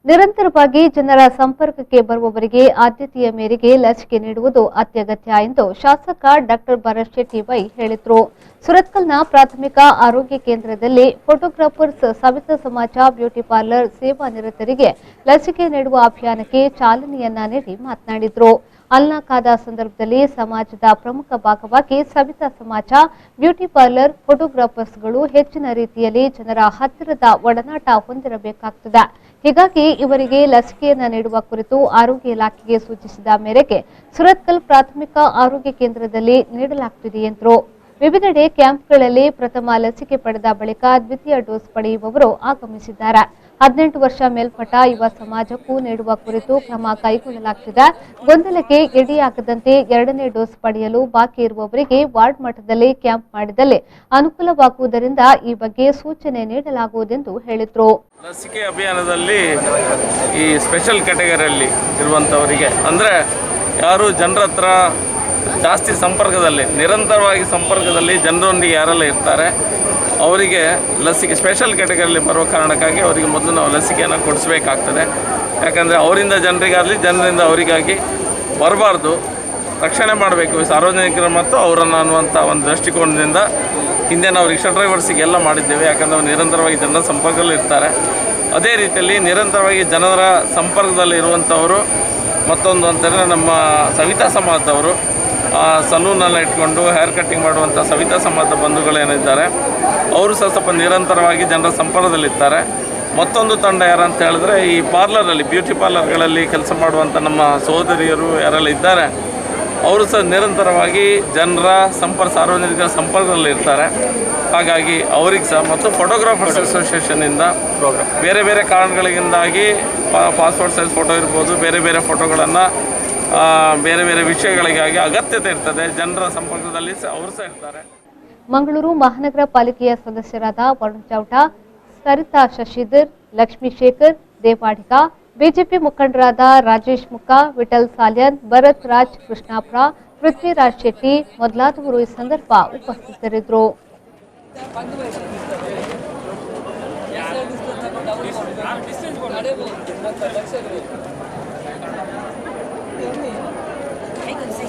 ನಿರಂತರವಾಗಿ ಜನರ ಸಂಪರ್ಕಕ್ಕೆ ಬರುವವರಿಗೆ ಆದ್ಯತೆಯ ಮೇರೆಗೆ ಲಸಿಕೆ ನೀಡುವುದು ಅತ್ಯಗತ್ಯ ಎಂದು ಶಾಸಕ ಡಾಕ್ಟರ್ ಭರತ್ ಶೆಟ್ಟಿ ವೈ ಹೇಳಿದರು. ಸುರತ್ಕಲ್ನ ಪ್ರಾಥಮಿಕ ಆರೋಗ್ಯ ಕೇಂದ್ರದಲ್ಲಿ ಫೋಟೋಗ್ರಾಫರ್ಸ್ ಸವಿತಾ ಸಮಾಜ ಬ್ಯೂಟಿ ಪಾರ್ಲರ್ ಸೇವಾ ನಿರತರಿಗೆ ಲಸಿಕೆ ನೀಡುವ ಅಭಿಯಾನಕ್ಕೆ ಚಾಲನೆಯನ್ನ ನೀಡಿ ಮಾತನಾಡಿದರು. ಅಲ್ನಾಕಾದ ಸಂದರ್ಭದಲ್ಲಿ ಸಮಾಜದ ಪ್ರಮುಖ ಭಾಗವಾಗಿ ಸವಿತಾ ಸಮಾಜ ಬ್ಯೂಟಿ ಪಾರ್ಲರ್ ಫೋಟೋಗ್ರಾಫರ್ಸ್ಗಳು ಹೆಚ್ಚಿನ ರೀತಿಯಲ್ಲಿ ಜನರ ಹತ್ತಿರದ ಒಡನಾಟ ಹೊಂದಿರಬೇಕಾಗುತ್ತದೆ. ಹೀಗಾಗಿ ಇವರಿಗೆ ಲಸಿಕೆಯನ್ನು ನೀಡುವ ಕುರಿತು ಆರೋಗ್ಯ ಇಲಾಖೆಗೆ ಸೂಚಿಸಿದ ಮೇರೆಗೆ ಸುರತ್ಕಲ್ ಪ್ರಾಥಮಿಕ ಆರೋಗ್ಯ ಕೇಂದ್ರದಲ್ಲಿ ನೀಡಲಾಗುತ್ತಿದೆ ಎಂದರು. ವಿವಿಧೆಡೆ ಕ್ಯಾಂಪ್ಗಳಲ್ಲಿ ಪ್ರಥಮ ಲಸಿಕೆ ಪಡೆದ ಬಳಿಕ ದ್ವಿತೀಯ ಡೋಸ್ ಪಡೆಯುವವರು ಆಗಮಿಸಿದ್ದಾರೆ. 18 ವರ್ಷ ಮೇಲ್ಪಟ್ಟ ಯುವ ಸಮಾಜಕ್ಕೂ ನೀಡುವ ಕುರಿತು ಕ್ರಮ ಕೈಗೊಳ್ಳಲಾಗುತ್ತಿದೆ. ಗೊಂದಲಕ್ಕೆ ಎಡೆಯಾಗದಂತೆ 2ನೇ ಡೋಸ್ ಪಡೆಯಲು ಬಾಕಿ ಇರುವವರಿಗೆ ವಾರ್ಡ್ ಮಟ್ಟದಲ್ಲಿ ಕ್ಯಾಂಪ್ ಮಾಡಿದಲ್ಲಿ ಅನುಕೂಲವಾಗುವುದರಿಂದ ಈ ಬಗ್ಗೆ ಸೂಚನೆ ನೀಡಲಾಗುವುದೆಂದು ಹೇಳಿದರು. ಲಸಿಕೆ ಅಭಿಯಾನದಲ್ಲಿ ಈ ಸ್ಪೆಷಲ್ ಕ್ಯಾಟಗರಿಯಲ್ಲಿ ಇರುವಂಥವರಿಗೆ ಅಂದರೆ ಯಾರು ಜನರ ಹತ್ರ ಜಾಸ್ತಿ ಸಂಪರ್ಕದಲ್ಲಿ ನಿರಂತರವಾಗಿ ಸಂಪರ್ಕದಲ್ಲಿ ಜನರೊಂದಿಗೆ ಯಾರೆಲ್ಲ ಇರ್ತಾರೆ ಅವರಿಗೆ ಲಸಿಕೆ ಸ್ಪೆಷಲ್ ಕ್ಯಾಟಗರಿಯಲ್ಲಿ ಬರುವ ಕಾರಣಕ್ಕಾಗಿ ಅವರಿಗೆ ಮೊದಲು ನಾವು ಲಸಿಕೆಯನ್ನು ಕೊಡಿಸಬೇಕಾಗ್ತದೆ. ಯಾಕಂದರೆ ಅವರಿಂದ ಜನರಿಗಾಗಲಿ ಜನರಿಂದ ಅವರಿಗಾಗಿ ಬರಬಾರ್ದು, ರಕ್ಷಣೆ ಮಾಡಬೇಕು ಸಾರ್ವಜನಿಕರು ಮತ್ತು ಅವರನ್ನು ಅನ್ನುವಂಥ ಒಂದು ದೃಷ್ಟಿಕೋನದಿಂದ ಹಿಂದೆ ನಾವು ರಿಕ್ಷಾ ಡ್ರೈವರ್ಸಿಗೆಲ್ಲ ಮಾಡಿದ್ದೇವೆ. ಯಾಕಂದರೆ ಅವರು ನಿರಂತರವಾಗಿ ಜನರ ಸಂಪರ್ಕದಲ್ಲಿ ಇರ್ತಾರೆ. ಅದೇ ರೀತಿಯಲ್ಲಿ ನಿರಂತರವಾಗಿ ಜನರ ಸಂಪರ್ಕದಲ್ಲಿ ಇರುವಂಥವರು ಮತ್ತೊಂದು ಅಂತಂದರೆ ನಮ್ಮ ಸವಿತಾ ಸಮಾಜದವರು ಸಲೂನನ್ನು ಇಟ್ಕೊಂಡು ಹೇರ್ ಕಟ್ಟಿಂಗ್ ಮಾಡುವಂಥ ಸವಿತಾ ಸಮಾಜದ ಬಂಧುಗಳೇನಿದ್ದಾರೆ ಅವರು ಸಹ ಸ್ವಲ್ಪ ನಿರಂತರವಾಗಿ ಜನರ ಸಂಪರ್ಕದಲ್ಲಿರ್ತಾರೆ. ಮತ್ತೊಂದು ತಂಡ ಯಾರಂತ ಹೇಳಿದ್ರೆ ಈ ಪಾರ್ಲರಲ್ಲಿ ಬ್ಯೂಟಿ ಪಾರ್ಲರ್ಗಳಲ್ಲಿ ಕೆಲಸ ಮಾಡುವಂಥ ನಮ್ಮ ಸಹೋದರಿಯರು ಯಾರೆಲ್ಲ ಇದ್ದಾರೆ ಅವರು ಸಹ ನಿರಂತರವಾಗಿ ಜನರ ಸಾರ್ವಜನಿಕರ ಸಂಪರ್ಕದಲ್ಲಿ ಇರ್ತಾರೆ. ಹಾಗಾಗಿ ಅವರಿಗೆ ಸಹ ಮತ್ತು ಫೋಟೋಗ್ರಾಫರ್ಸ್ ಅಸೋಸಿಯೇಷನ್ನಿಂದ ಬೇರೆ ಬೇರೆ ಕಾರಣಗಳಿಂದಾಗಿ ಪಾಸ್ಪೋರ್ಟ್ ಸೈಜ್ ಫೋಟೋ ಇರ್ಬೋದು, ಬೇರೆ ಬೇರೆ ಫೋಟೋಗಳನ್ನು ಬೇರೆ ಬೇರೆ ವಿಷಯಗಳಿಗಾಗಿ ಅಗತ್ಯತೆ ಇರ್ತದೆ. ಜನರ ಸಂಪರ್ಕದಲ್ಲಿ ಅವರು ಸಹ ಇರ್ತಾರೆ. ಮಂಗಳೂರು ಮಹಾನಗರ ಪಾಲಿಕೆಯ ಸದಸ್ಯರಾದ ವರುಣ್ ಚೌಟಾ, ಸರಿತಾ ಶಶಿಧರ್, ಲಕ್ಷ್ಮೀ ಶೇಖರ್, ದೇವಾಡಿಗ, ಬಿಜೆಪಿ ಮುಖಂಡರಾದ ರಾಜೇಶ್ ಮುಖ, ವಿಠಲ್ ಸಾಲ್ಯನ್, ಭರತ್ ರಾಜ್ ಕೃಷ್ಣಾಪುರ, ಪೃಥ್ವಿರಾಜ್ ಶೆಟ್ಟಿ ಮೊದಲಾದವರು ಈ ಸಂದರ್ಭ ಉಪಸ್ಥಿತರಿದ್ದರು.